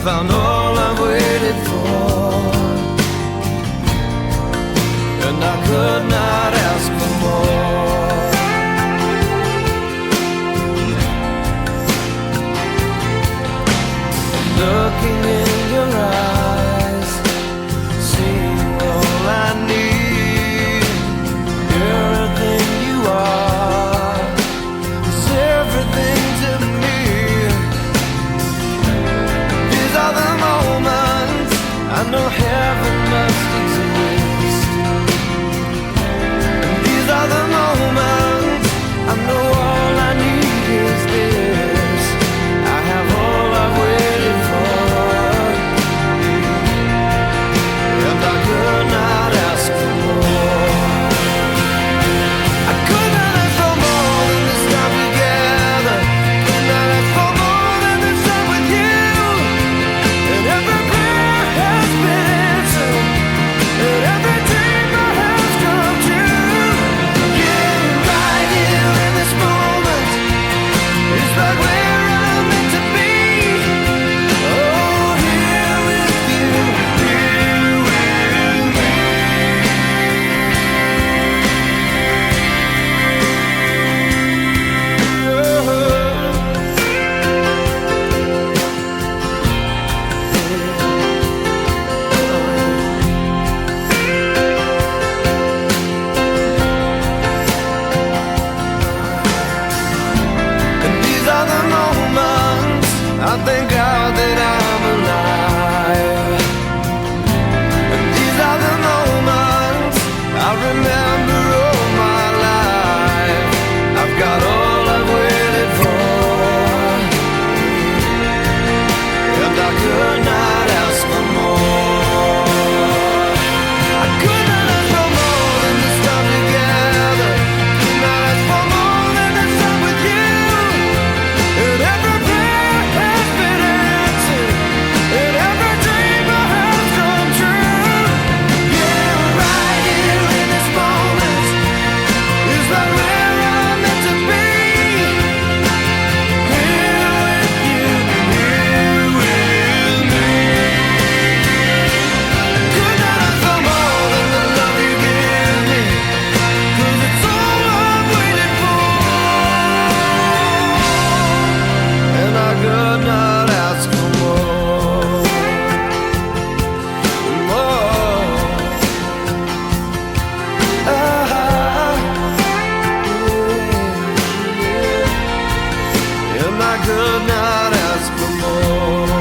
found all I've waited for, and I could not ask for more. Looking in your eyes, seeing all I need. Everything you are is everything to me. These are the moments I know heaven must exist. And these are the moments I know all I need is this. I have all I've waited for, and I could not ask for more. I could not ask for more than this time together. Could not ask for more than this time with you. And every prayer has been answered, and every dream I have come true. Yeah, right here in this moment is right where I'm meant to be. Oh, here with you, here with me. And these are the moments I thank God that I'm alive. And these are the moments I remember all my life. I've got all I've waited for, and I could not ask for more. I could not ask for more than this time together. Could not ask for more than this time with you. And every prayer has been answered, and every dream I have come true. Yeah, right here in this moment is right where I'm meant to be. Here with you, here with me. Could not ask for more than the love you give me, 'cause it's all I've waited for, and I could not ask for more. More. And I could not ask for more.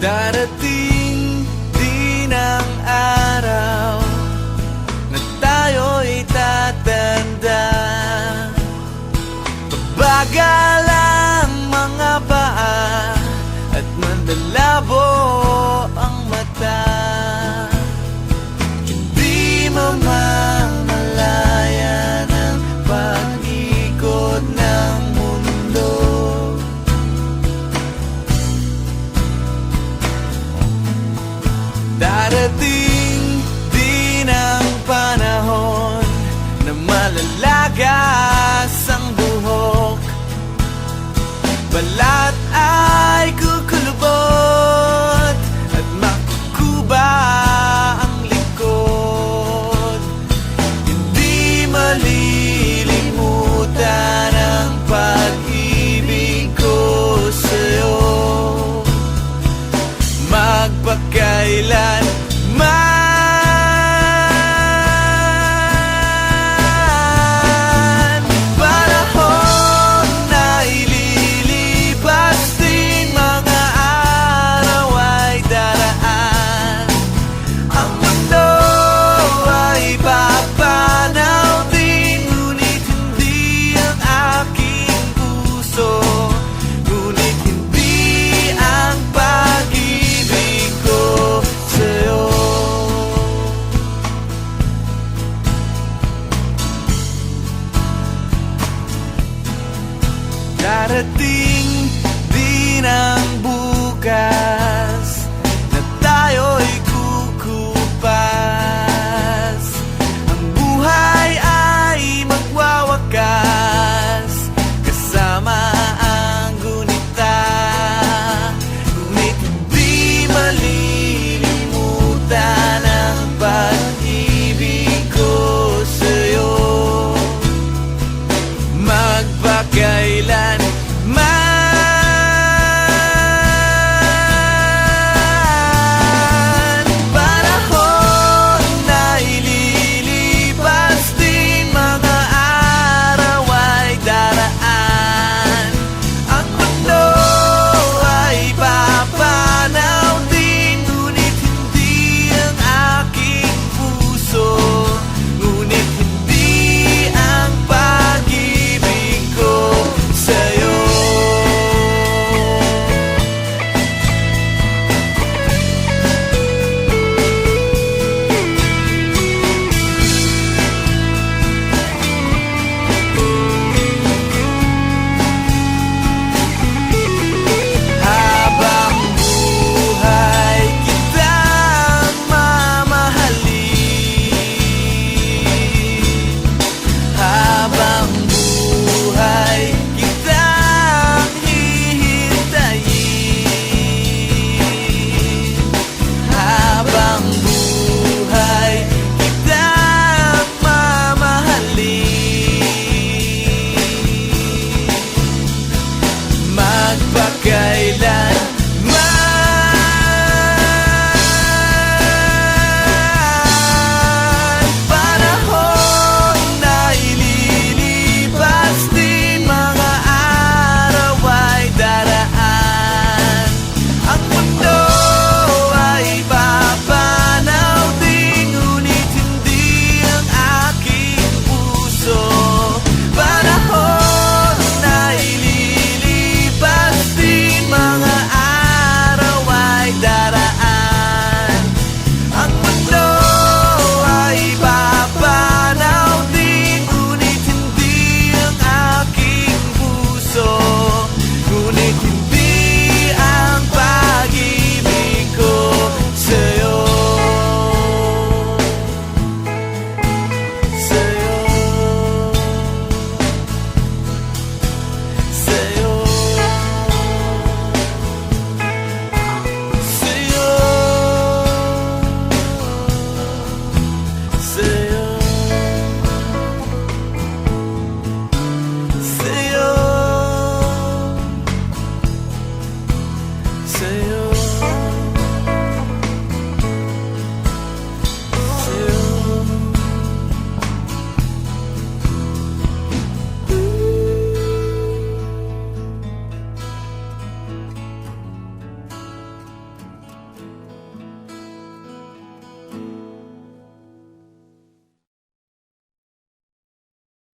Darating din ang araw na tayo'y tatanda. Bagal ang mga paa at mandalabo ang mata. Hindi mamamalayan ang pag-ikot ng mundo. Darating din ang panahon na malalagas ang buhok. Balat ay kukulubot at makukuba kailan